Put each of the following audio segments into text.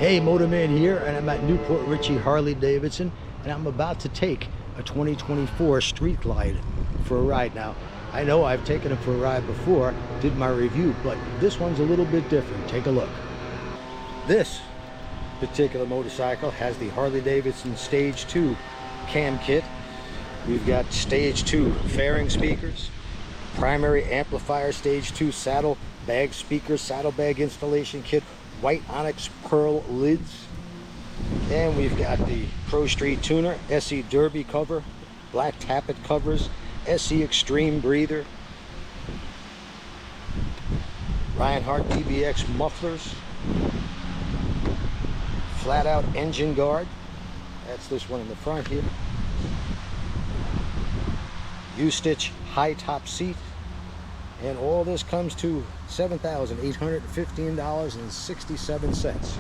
Hey, Motorman here, and I'm at Newport Richey Harley-Davidson, and I'm about to take a 2024 Street Glide for a ride. Now, I know I've taken it for a ride before, did my review, but this one's a little bit different. Take a look. This particular motorcycle has the Harley-Davidson Stage 2 cam kit. We've got Stage 2 fairing speakers, primary amplifier, Stage 2 saddle bag speakers, saddlebag installation kit, white onyx pearl lids, and we've got the Pro Street Tuner SE Derby cover, black tappet covers, SE Extreme breather, Reinhardt DBX mufflers, flat out engine guard, that's this one in the front here, U-Stitch high top seat, and all this comes to $7,815.67.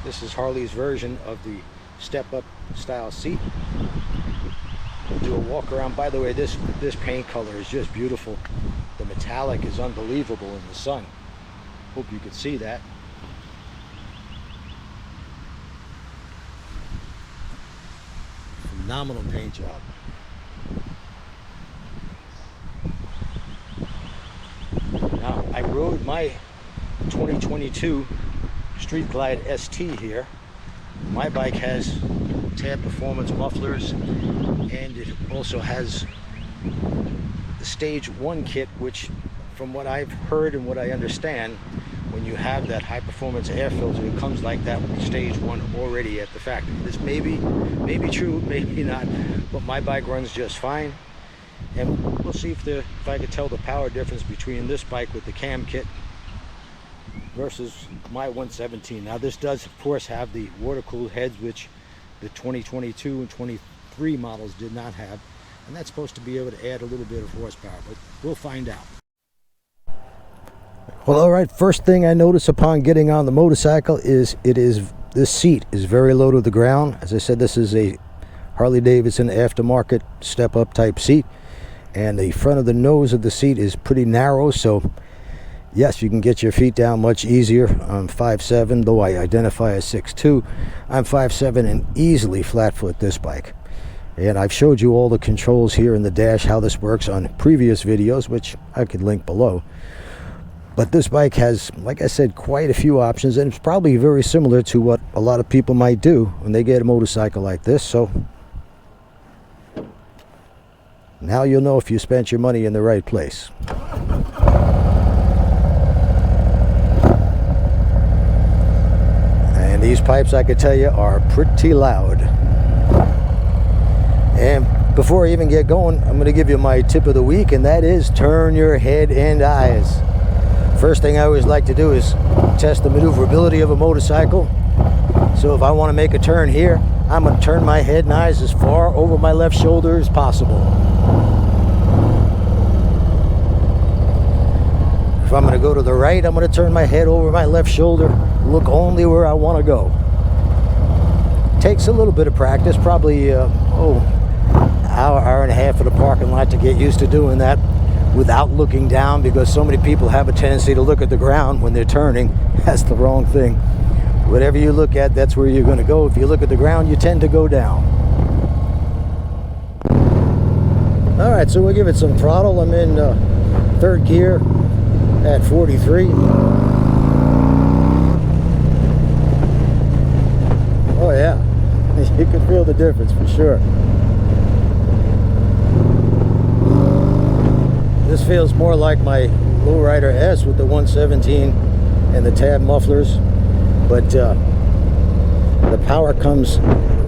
This is Harley's version of the step-up style seat. We'll do a walk around. By the way, this paint color is just beautiful. The metallic is unbelievable in the sun. Hope you could see that. Phenomenal paint job. Now, I rode my 2022 Street Glide ST here. My bike has Tab Performance mufflers, and it also has the Stage 1 kit, which from what I've heard and what I understand, when you have that high performance air filter, it comes like that with Stage 1 already at the factory. This may be true, maybe not, but my bike runs just fine. And we'll see if I could tell the power difference between this bike with the cam kit versus my 117. Now this does of course have the water-cooled heads, which the 2022 and 23 models did not have, and that's supposed to be able to add a little bit of horsepower, but we'll find out. Well, all right, first thing I notice upon getting on the motorcycle is this seat is very low to the ground. As I said, this is a Harley-Davidson aftermarket step-up type seat, and the front of the nose of the seat is pretty narrow, so yes, you can get your feet down much easier. I'm 5'7", though I identify as 6'2". I'm 5'7" and easily flat foot this bike. And I've showed you all the controls here in the dash, how this works on previous videos, which I could link below. But this bike has, like I said, quite a few options, and it's probably very similar to what a lot of people might do when they get a motorcycle like this. So now you'll know if you spent your money in the right place. And these pipes, I could tell you, are pretty loud. And before I even get going, I'm going to give you my tip of the week, and that is turn your head and eyes. First thing I always like to do is test the maneuverability of a motorcycle. So if I want to make a turn here, I'm going to turn my head and eyes as far over my left shoulder as possible. If I'm going to go to the right, I'm going to turn my head over my left shoulder, look only where I want to go. Takes a little bit of practice, probably hour and a half in the parking lot to get used to doing that without looking down, because so many people have a tendency to look at the ground when they're turning. That's the wrong thing. Whatever you look at, that's where you're going to go. If you look at the ground, you tend to go down. All right, so we'll give it some throttle. I'm in third gear at 43. Oh yeah, you can feel the difference for sure. This feels more like my Lowrider S with the 117 and the Tab mufflers, but the power comes,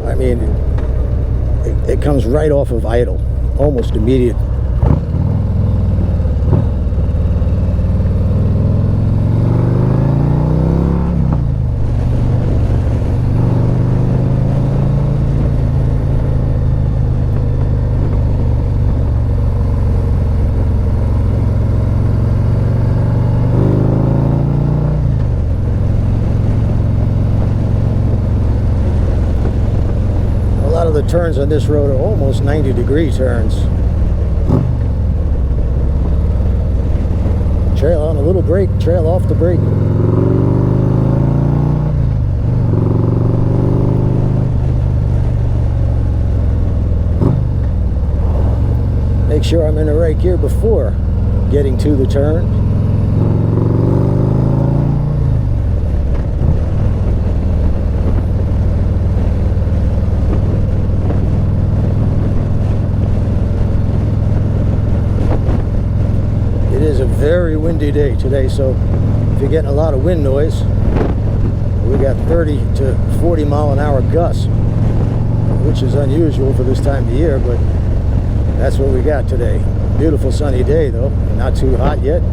I mean, it comes right off of idle, almost immediate. The turns on this road are almost 90-degree turns. Trail on a little brake, trail off the brake. sure I'm in the right gear before getting to the turn. It is a very windy day today, so if you're getting a lot of wind noise, we got 30 to 40 mile an hour gusts, which is unusual for this time of year, but that's what we got today. Beautiful sunny day though, not too hot yet.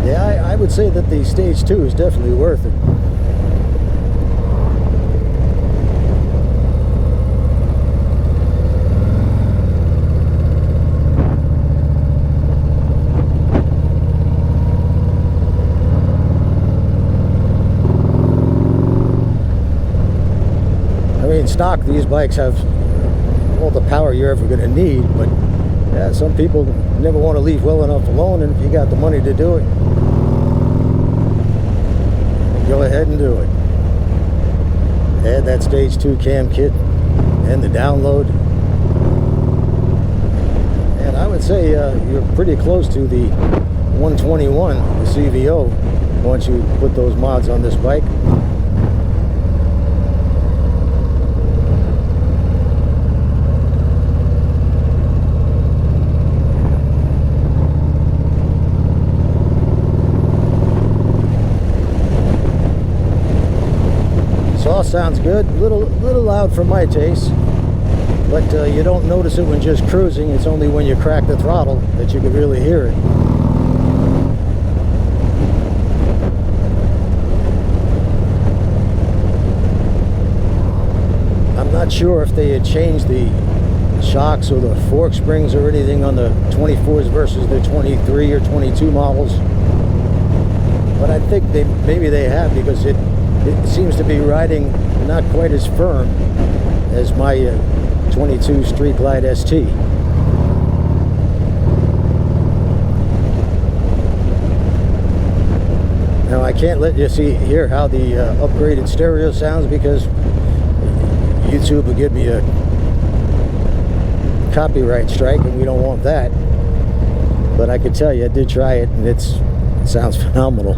Yeah, I would say that the Stage 2 is definitely worth it. In stock, these bikes have all the power you're ever going to need, but yeah, some people never want to leave well enough alone, and if you got the money to do it, go ahead and do it. Add that Stage 2 cam kit and the download, and I would say you're pretty close to the 121, the CVO, once you put those mods on this bike. All sounds good, little loud for my taste, but you don't notice it when just cruising. It's only when you crack the throttle that you can really hear it. I'm not sure if they had changed the shocks or the fork springs or anything on the 24s versus the 23 or 22 models, but I think maybe they have, because it seems to be riding not quite as firm as my 22 Street Glide ST. Now I can't let you hear how the upgraded stereo sounds, because YouTube will give me a copyright strike, and we don't want that. But I can tell you, I did try it, and it sounds phenomenal.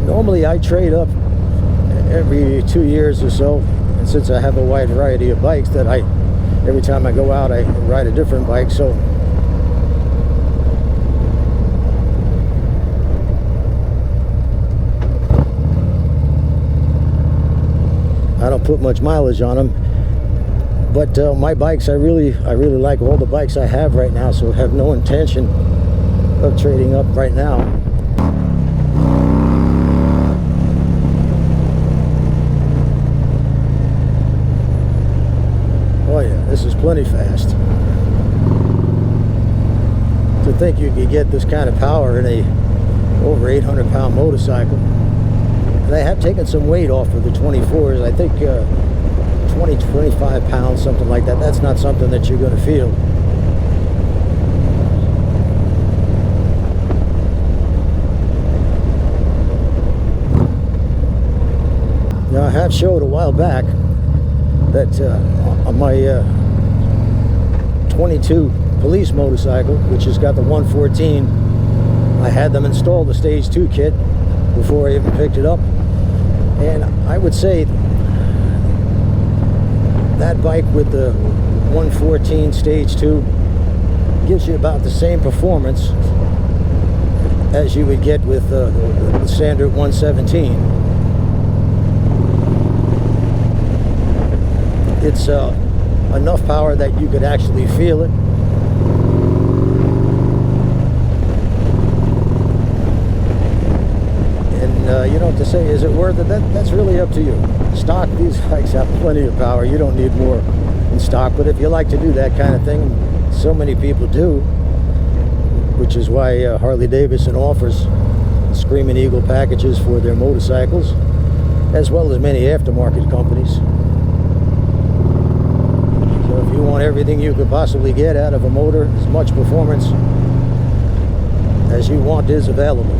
Normally I trade up every 2 years or so, and since I have a wide variety of bikes, that every time I go out I ride a different bike, so I don't put much mileage on them. But my bikes, I really like all the bikes I have right now, so I have no intention of trading up right now. Oh yeah, this is plenty fast. To think you could get this kind of power in a over 800-pound motorcycle. And I have taken some weight off of the 24s. I think 20-25 pounds, something like that. That's not something that you're going to feel. Now I have showed a while back that on my 22 police motorcycle, which has got the 114, I had them install the Stage 2 kit before I even picked it up, and I would say that bike with the 114 Stage 2 gives you about the same performance as you would get with the standard 117. It's enough power that you could actually feel it. And you know what to say, is it worth it? That's really up to you. Stock, these bikes have plenty of power. You don't need more in stock, but if you like to do that kind of thing, so many people do, which is why Harley Davidson offers Screaming Eagle packages for their motorcycles, as well as many aftermarket companies. So if you want everything you could possibly get out of a motor, as much performance as you want is available.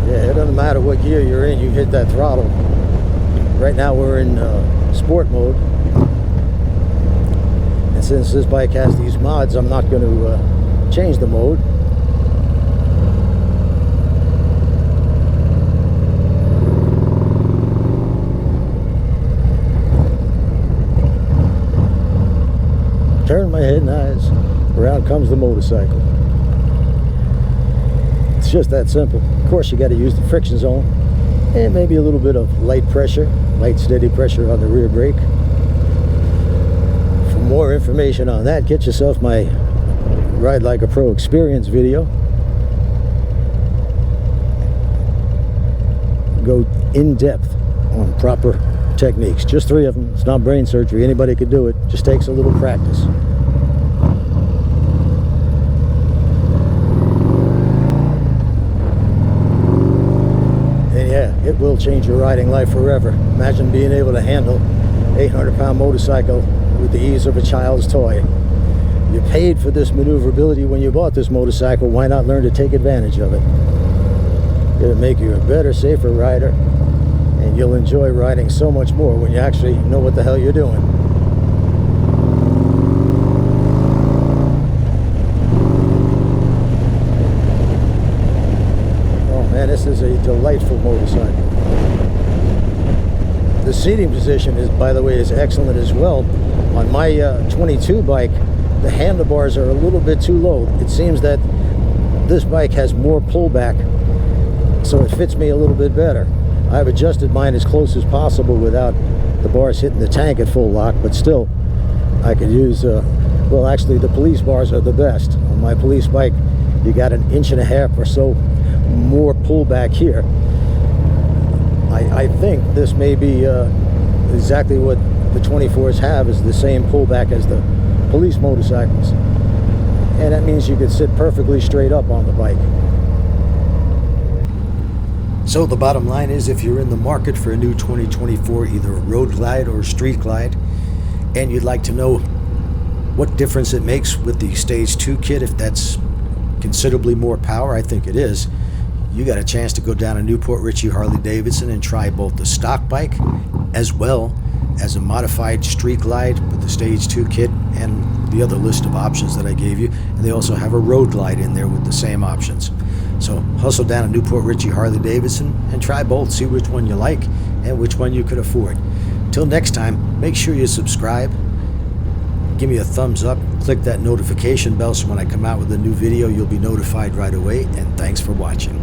Yeah, it doesn't matter what gear you're in, you hit that throttle. Right now we're in sport mode. And since this bike has these mods, I'm not going to change the mode. Turn my head and eyes, around comes the motorcycle. It's just that simple. Of course, you got to use the friction zone and maybe a little bit of light pressure, light steady pressure on the rear brake. For more information on that, get yourself my Ride Like a Pro experience video. Go in depth on proper techniques. Just 3 of them. It's not brain surgery. Anybody could do it. Just takes a little practice. And yeah, it will change your riding life forever. Imagine being able to handle an 800-pound motorcycle with the ease of a child's toy. You paid for this maneuverability when you bought this motorcycle. Why not learn to take advantage of it? It'll make you a better, safer rider, and you'll enjoy riding so much more when you actually know what the hell you're doing. Oh man, this is a delightful motorcycle. The seating position is, by the way, is excellent as well. On my 22 bike, the handlebars are a little bit too low. It seems that this bike has more pullback, so it fits me a little bit better. I've adjusted mine as close as possible without the bars hitting the tank at full lock, but still I could use well, actually the police bars are the best. On my police bike, you got 1.5 inches or so more pullback here. I think this may be exactly what the 24s have, is the same pullback as the police motorcycles, and that means you could sit perfectly straight up on the bike. So the bottom line is, if you're in the market for a new 2024, either a Road Glide or a Street Glide, and you'd like to know what difference it makes with the Stage 2 kit, if that's considerably more power, I think it is, you got a chance to go down to Newport Richey Harley Davidson and try both the stock bike as well as a modified Street Glide with the Stage 2 kit and the other list of options that I gave you. And they also have a Road Glide in there with the same options. So hustle down to Newport Richey Harley Davidson and try both. See which one you like and which one you could afford. Till next time, make sure you subscribe. Give me a thumbs up. Click that notification bell so when I come out with a new video, you'll be notified right away. And thanks for watching.